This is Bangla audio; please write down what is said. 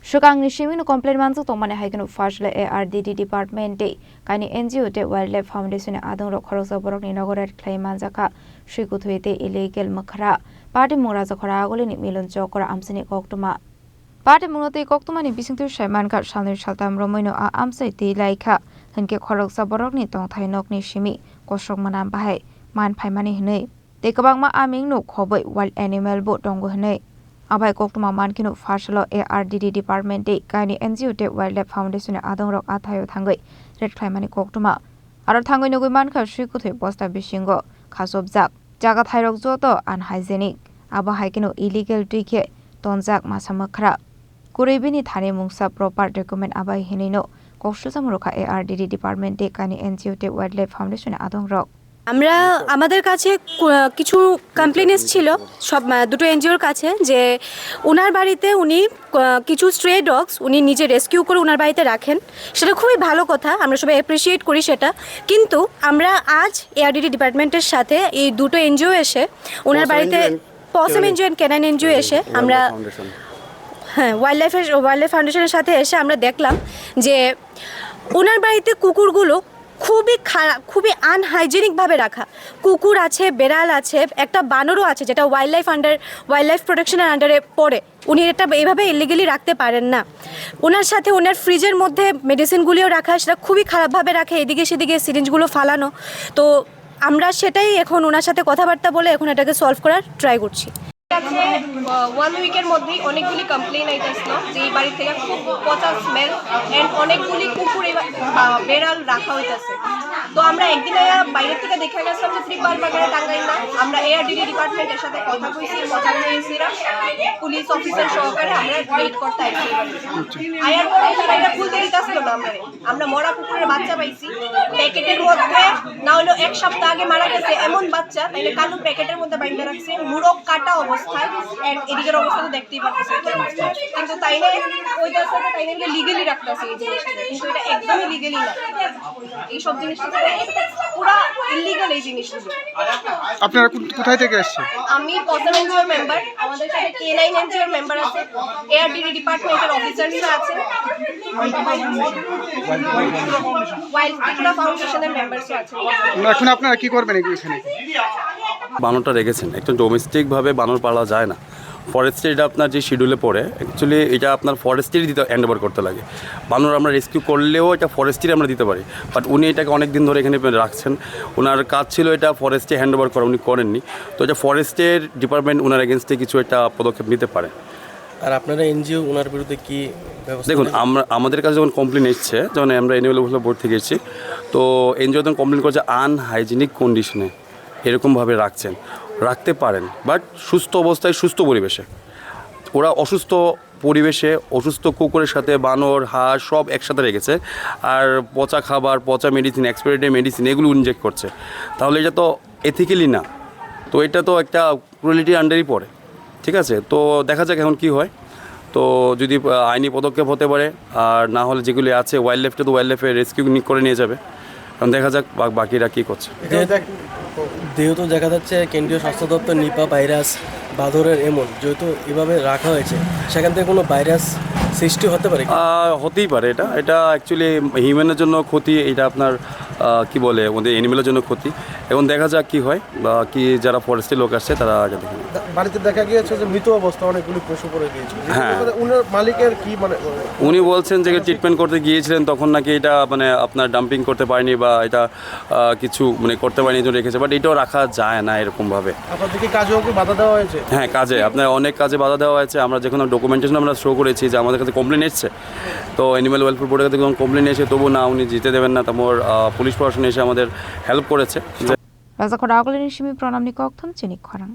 Shukang Shimino complaint manzo Tomane Hagen of Fashla ARDD Department Day, Kani NGO de Wildlife Foundation Adon Rockorosa Borok Ninogorat Claim Manzaka, Shikutuete illegal Makara, Party Muraza Koragolin Milon Jokora Amsini Koktuma. Party Munote Koktumani Bissing to Shaman Kat Shalin Shaltam Romano Amsati Laika, Henke Koroksa Borokni Tong Tainok Nishimi, Koshok Manam Bahe, Man Paimani Hene. Take about my arming no coboy wild animal boat dongo hene. Abai Koktuma Mankino Fashalo ARDD Department Day, Kani NGO de Wildlife Foundation Adon Rock Atayo Tangai, Red Climani Koktuma. Aratango no Manka Shikutu Posta Bishingo, Kasob Zak, Jagathyrok Zoto, unhygienic. Aba Haikino illegal ticket, Tonzak Masamakra. Kuribini Tani Mungsa proper document Abai Hinino, Koshusamuroka ARDD Department Day, Kani NGO de Wildlife Foundation Adon Rock. আমরা আমাদের কাছে কিছু কমপ্লেইন ছিল সব দুটো এনজিওর কাছে যে ওনার বাড়িতে উনি কিছু স্ট্রে ডগস উনি নিজে রেস্কিউ করে ওনার বাড়িতে রাখেন সেটা খুবই ভালো কথা আমরা সবাই অ্যাপ্রিশিয়েট করি সেটা কিন্তু আমরা আজ এআরডিডি ডিপার্টমেন্টের সাথে এই দুটো এনজিও এসে ওনার বাড়িতে পসম এনজিও এন্ড ক্যানাইন এনজিও এসে আমরা হ্যাঁ ওয়াইল্ডলাইফ ফাউন্ডেশনের সাথে এসে আমরা দেখলাম যে ওনার বাড়িতে কুকুরগুলো খুবই আনহাইজেনিক ভাবে রাখা কুকুর আছে বেড়াল আছে একটা বানরও আছে যেটা ওয়াইল্ডলাইফ প্রোটেকশনের আন্ডারে পড়ে উনি এটা এইভাবে ইলিগালি রাখতে পারেন না ওনার সাথে ওনার ফ্রিজের মধ্যে মেডিসিনগুলিও রাখা সেটা খুবই খারাপভাবে রাখে এদিকে সেদিকে সিরিঞ্জগুলো ফালানো তো আমরা সেটাই এখন ওনার সাথে কথাবার্তা বলে এখন এটাকে সলভ করার ট্রাই করছি আছে 1 উইকের মধ্যেই অনেকগুলি কমপ্লেইন আইতাছিল যে এই বাড়ি থেকে খুব পচা স্মেল এন্ড অনেকগুলি কুকুর বেড়াল রাখা হইতাছে তো আমরা একদিন বাইরে থেকে দেখা গেছিলাম যে ত্রিপাল বাগানে টাঙ্গাই না আমরা এআরডিডি ডিপার্টমেন্টের সাথে কথা কইছি কথা বলেছিলাম পুলিশ অফিসার সহকারে আমরা ওয়েট করতে আইছি আয়ার পরে তারা এটা খুলতে দিতাছিল না আমরা মরা কুকুরের বাচ্চা পাইছি প্যাকেটের মধ্যে না হলো এক সপ্তাহ আগে মারা গেছে এমন বাচ্চা তাইলে কালো প্যাকেটের মধ্যে বাইন্ধা রাখছে মুরগ কাটা অবস্থায় এন্ড এদিকের অবস্থা তো দেখতেই পাচ্ছেন কিন্তু তাইলে ওই জায়গাটা তাইলে লিগ্যালি রাখতেছে এই জিনিসটা কিন্তু এটা একদমই লিগ্যালি না এই সব জিনিসটা পুরো ইল্লিগাল এই জিনিসগুলো আপনারা কোথায় থেকে আসছেন আমি পসম এনজিওর মেম্বার আমাদের সাথে K9 এনজিওর মেম্বার আছে এআরডিডি ডিপার্টমেন্টের অফিসাররা আছে ওয়াইল্ডলাইফ ফাউন্ডেশনের মেম্বারস আছে এখন আপনারা কি করবেন এখানে বানরটা রেখেছেন একটু ডোমেস্টিকভাবে বানর পালা যায় না ফরেস্টে এটা আপনার যে শিডিউলে পড়ে অ্যাকচুয়ালি এটা আপনার ফরেস্টেরই দিতে হ্যান্ড ওভার করতে লাগে বানর আমরা রেস্কিউ করলেও এটা ফরেস্টেরই আমরা দিতে পারি বাট উনি এটাকে অনেক দিন ধরে এখানে রাখছেন ওনার কাজ ছিল এটা ফরেস্টে হ্যান্ড ওভার করা উনি করেননি তো এটা ফরেস্টের ডিপার্টমেন্ট ওনার এগেনস্টে কিছু একটা পদক্ষেপ নিতে পারে আর আপনারা এনজিও ওনার বিরুদ্ধে কি দেখুন আমাদের কাছে যখন কমপ্লেন এসছে যখন আমরা এনিম্যাল ওয়েলফেয়ার বোর্ড থেকে এসেছি তো এনজিও তখন কমপ্লেন করছে আনহাইজেনিক কন্ডিশনে এরকমভাবে রাখতে পারেন বাট সুস্থ অবস্থায় সুস্থ পরিবেশে ওরা অসুস্থ পরিবেশে অসুস্থ কুকুরের সাথে বানর হাঁস সব একসাথে রেখেছে আর পচা খাবার পচা মেডিসিন এক্সপায়ারি মেডিসিন এগুলো ইনজেক্ট করছে তাহলে এটা তো এথিক্যালি না তো এটা তো একটা ক্রুয়েলিটির আন্ডারই পড়ে ঠিক আছে তো দেখা যাক এখন কী হয় তো যদি আইনি পদক্ষেপ হতে পারে আর না হলে যেগুলি আছে ওয়াইল্ডলাইফটা তো ওয়াইল্ডলাইফে রেস্কিউ করে নিয়ে যাবে কারণ দেখা যাক বাকিরা কী করছে যেহেতু দেখা যাচ্ছে কেন্দ্রীয় স্বাস্থ্য দপ্তর নিপা ভাইরাস বাঁদরের এমন যেহেতু এভাবে রাখা হয়েছে সেখান থেকে কোনো ভাইরাস সৃষ্টি হতে পারে হতেই পারে এটা অ্যাকচুয়ালি হিউম্যানের জন্য ক্ষতি এটা আপনার কি বলে ওদের অ্যানিমেলের জন্য ক্ষতি এখন দেখা যাক কী হয় বা কি যারা ফরেস্টের লোক আসছে তারা আগে দেখে বাড়িতে দেখা গিয়েছে যে মৃত অবস্থা অনেকগুলি পশু পড়ে গিয়েছে হ্যাঁ উনার মালিকের কি মানে উনি বলছেন যে ট্রিটমেন্ট করতে গিয়েছিলেন তখন নাকি এটা মানে আপনার ডাম্পিং করতে পারেনি বা এটা কিছু মানে করতে পারেনি জন্য রেখেছে বাট এটাও রাখা যায় না এরকমভাবে আপনাদের কি কাজেও কি বাধা দেওয়া হয়েছে হ্যাঁ কাজে আপনার অনেক কাজে বাধা দেওয়া হয়েছে আমরা যখন ডকুমেন্টেশন আমরা শো করেছি যে আমাদের কাছে কমপ্লেন এসছে তো অ্যানিম্যাল ওয়েলফেয়ার বোর্ডের কাছে যখন কমপ্লেন এসে তবু না উনি জিতে দেবেন না তারপর পুলিশ প্রশাসন এসে আমাদের হেল্প করেছে রাজা খড়াগলের শিমি প্রণামনি কক্থম চিনিক খরাং